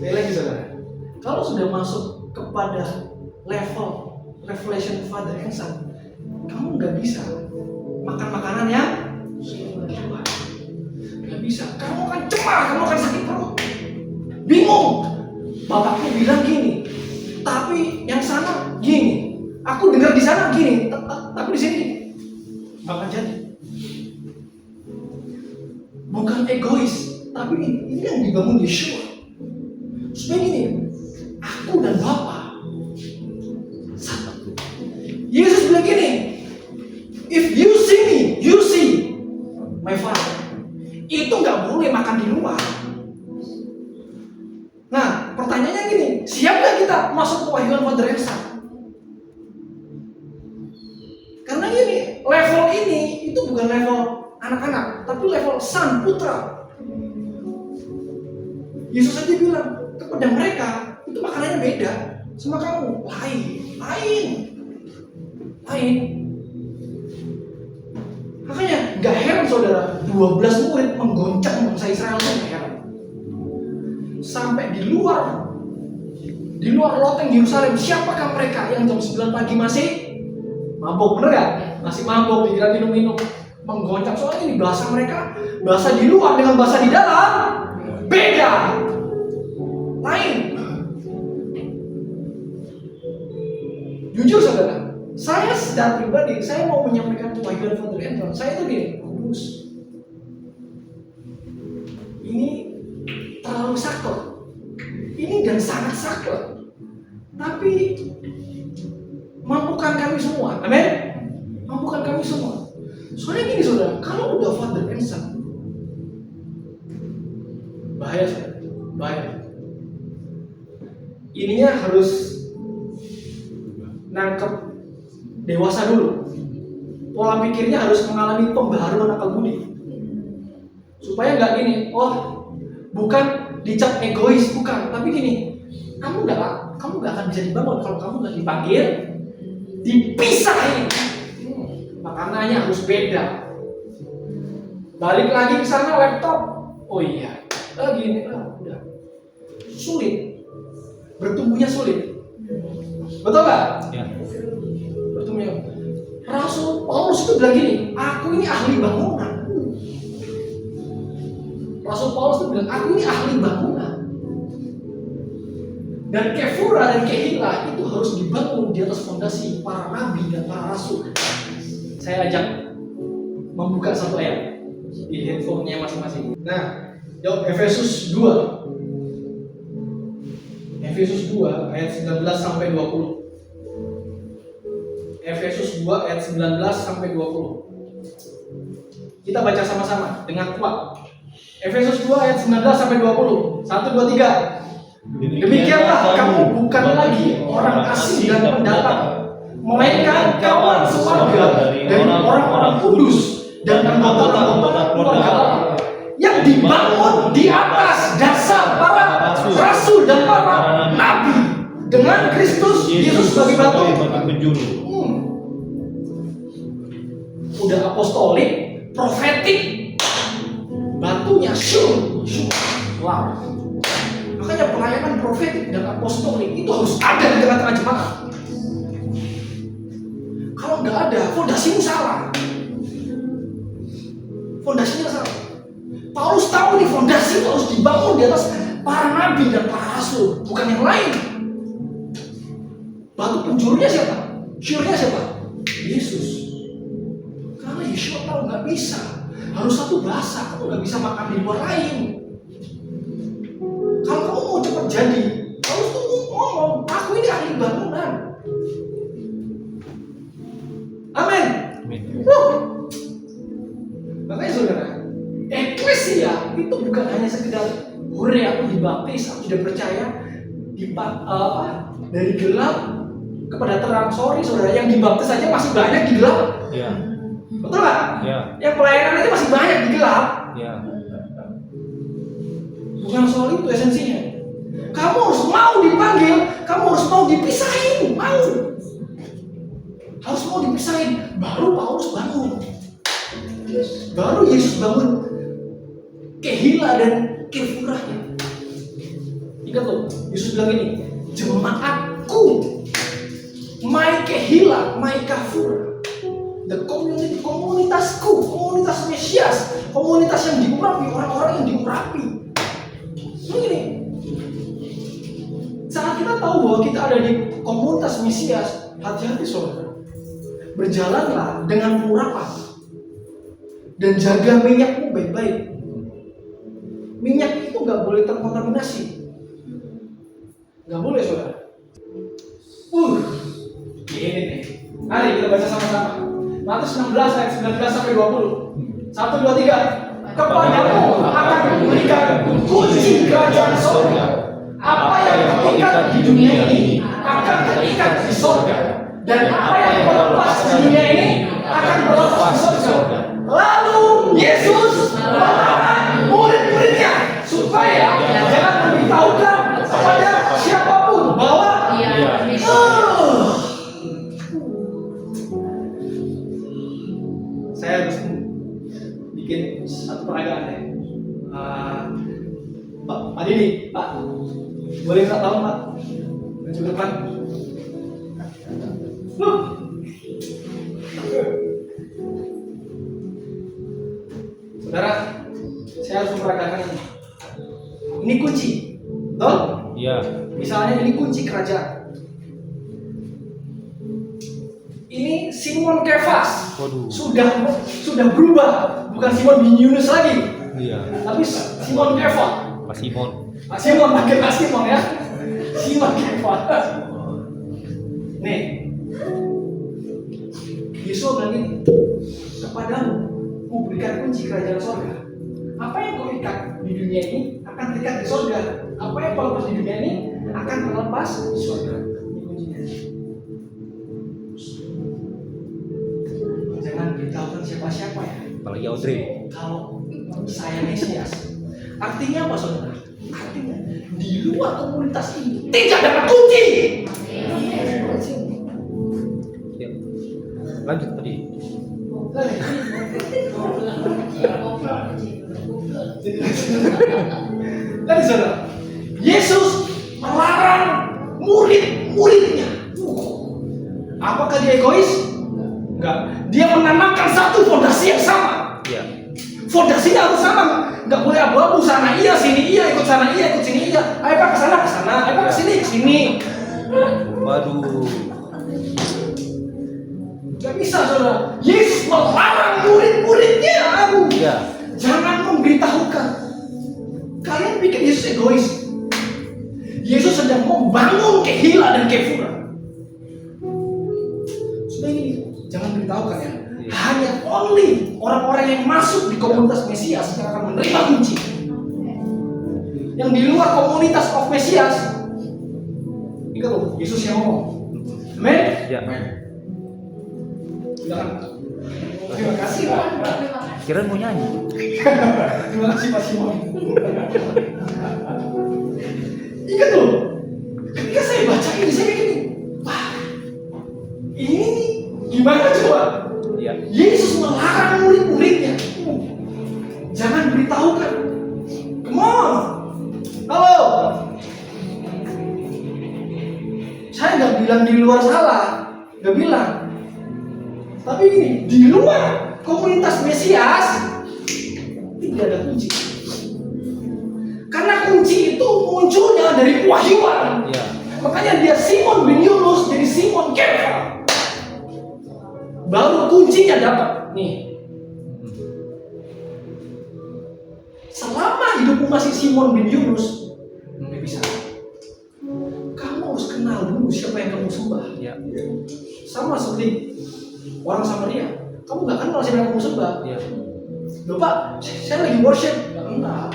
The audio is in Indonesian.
Sekali lagi saudara, kalau sudah masuk kepada level revelation Father and Son, kamu nggak bisa makan makanan yang keluar. Nggak bisa. Kamu akan cemar, kamu akan sakit perut, bingung. Bapakku bilang gini, tapi yang sana gini. Aku dengar di sana gini, tapi di sini nggak akan jadi. Bukan egois, tapi ini yang dibangun Yeshua. Supaya gini, aku dan Bapa satu. Yesus bilang gini, if you see me, you see my Father. Itu nggak boleh makan di luar. Nah, pertanyaannya gini, siap nggak kita masuk ke wahyuan Father and Son? Karena gini, level ini itu bukan level anak-anak, tapi level Son, putra. Yesus aja bilang kepada mereka, itu makanannya beda sama kamu, lain. Makanya gak heran saudara, 12 murid menggoncang bangsa Israel itu gak heran. Sampai di luar loteng Yerusalem, siapakah mereka yang jam 9 pagi masih mabok, bener gak? Masih mabok, dikira minum-minum, menggoncang. Soalnya ini bahasa mereka, bahasa di luar dengan bahasa di dalam beda, lain. Jujur saudara, saya secara pribadi, saya mau menyampaikan kewajiban Father and Son. Saya itu gini, kudus. Ini terlalu saklek. Ini dan sangat saklek. Tapi mampukan kami semua, amin? Mampukan kami semua. Soalnya gini saudara, kalau udah Father and Son, bahaya saudara, bahaya. Ininya harus nangkep dewasa dulu. Pola pikirnya harus mengalami pembaharuan akal budi. Supaya nggak gini, bukan dicap egois, bukan, tapi gini, kamu nggak akan bisa dibangun kalau kamu nggak dipanggil, dipisahin. Makanannya harus beda. Balik lagi ke sana laptop, gini, udah sulit, bertumbuhnya sulit. Betul nggak? Ya. Bertumbuhnya. Rasul Paulus itu bilang gini, aku ini ahli bangunan. Rasul Paulus itu bilang, aku ini ahli bangunan. Dan Kefura dan Kehila itu harus dibangun di atas fondasi para nabi dan para rasul. Saya ajak membuka satu ayat di handphonenya masing-masing. Nah, Efesus 2. Efesus 2 ayat 19 sampai 20. Efesus 2 ayat 19 sampai 20. Kita baca sama-sama dengan kuat. Efesus 2 ayat 19 sampai 20. 1 2 3. Demikianlah kamu bukan lagi orang asing dan pendatang, melainkan kawan sewarga dari orang-orang kudus dan anggota-anggota keluarga Allah yang dibangun di atas dasar para rasul dan para nabi dengan Kristus Yesus sebagai batu penjuru. Udah apostolik, profetik, batunya syur. Wow. Makanya pelayanan profetik dan apostolik itu harus ada di tengah-tengah jemaat. Kalau nggak ada, fondasinya salah. Fondasinya salah. Paulus tahu nih, fondasi itu harus dibangun di atas para nabi dan para rasul, bukan yang lain. Batu penjurunya siapa? Syurnya siapa? Yesus. Karena Yeshua tahu nggak bisa, harus satu bahasa, kamu nggak bisa makan di luar lain. Kalau kamu mau cepat jadi, kamu tuh ngomong, aku ini ahli bangunan. Amin. Makanya saudara, eklesia itu bukan hanya sekedar hore aku dibaptis, aku sudah percaya dari gelap kepada terang. Sorry saudara, yang dibaptis aja masih banyak di gelap. Ya. Betul nggak? Ya. Yang pelayanan aja masih banyak di gelap. Ya. Bukan soal itu esensinya. Kamu harus mau dipanggil, kamu harus mau dipisahin, harus mau dipisahin. Baru Paulus bangun, baru Yesus bangun Kehila dan Kefurahnya. Ingat loh, Yesus bilang ini, jemaatku, my kehila, my kafur, the community, komunitasku, komunitas Mesias, komunitas yang diurapi, orang-orang yang diurapi. Begini, saat kita tahu bahwa kita ada di komunitas Mesias, hati-hati saudara. Berjalanlah dengan pengurapan dan jaga minyakmu baik-baik. Minyak itu nggak boleh terkontaminasi, nggak boleh saudara. Ini nih. Mari kita baca sama-sama. Matius 16 ayat 19 sampai 20. 1, 2, 3. Kepadamu akan diberikan kunci kerajaan surga. Apa yang terikat di dunia ini akan terikat di surga, dan apa yang berlepas di dunia ini akan berlepas di surga. Lalu Yesus melarang murid-muridnya supaya jangan memberitahukan kepada siapapun bahwa saya harus bikin satu peragaan ya. Pak Didi, Pak, boleh minta tolong Pak? Maju ke depan. Saudara, saya harus memperagakan ini. Ini kunci, betul? Iya. Misalnya ini kunci kerajaan. Ini Simon Kefas. Waduh. Sudah berubah, bukan Simon bin Yunus lagi. Iya. Tapi Simon Kefas. Pak Simon. Pak Simon, pakai Pak Simon ya. Simon Kefas. Nih, Yesus bilang ini, kepadamu ku berikan kunci kerajaan surga. Apa yang kau ikat di dunia ini akan terikat di surga. Apa yang kau lepas di dunia ini akan terlepas di surga. Ini kuncinya. Jangan beritahukan siapa-siapa ya. Apalagi Audrey. Kalau saya Mesias, artinya apa saudara? Artinya di luar komunitas ini tidak dapat kunci. Ya. Lanjut tadi. Tadi saudara, Yesus melarang murid-muridnya. Apakah dia egois? Enggak. Dia menanamkan satu fondasi yang sama. Iya. Fondasinya harus sama, nggak boleh abu-abu, sana iya, sini iya, ikut sana iya, ikut sini iya. Ayo Pak ke sana, ayo Pak ke sini, ke sini. Waduh. Gak bisa saudara. Yesus melarang murid-muridnya, Iya. jangan memberitahukan. Kalian pikir Yesus egois? Yesus sedang membangun kehila dan kefura. Sudah ini, jangan beritahukan ya. Hanya only orang-orang yang masuk di komunitas Mesias yang akan menerima kunci. Yang di luar komunitas of Mesias, ingat loh, Yesus yang ngomong. Amin? Ya. Silakan. Terima kasih Pak. Kirain mau nyanyi. Terima kasih Pak Simon. Ingat loh, ketika saya baca ini saya kayak gini, wah, ini nih gimana coba? Iya. Yesus melarang murid-muridnya, jangan beritahukan. Come on, halo. Saya nggak bilang di luar salah, nggak bilang. Tapi ini di luar komunitas Mesias tidak ada kunci. Karena kunci itu munculnya dari kewahyuan. Iya. Makanya dia Simon bin Yunus jadi Simon Kefas. Baru kuncinya dapat. Nih. Selama hidupmu masih Simon bin Yunus, nggak bisa. Kamu harus kenal dulu siapa yang kamu sembah. Iya. Sama seperti orang Samaria. Kamu nggak kenal siapa yang kamu sembah. Iya. Loh Pak, saya lagi worship. Enggak.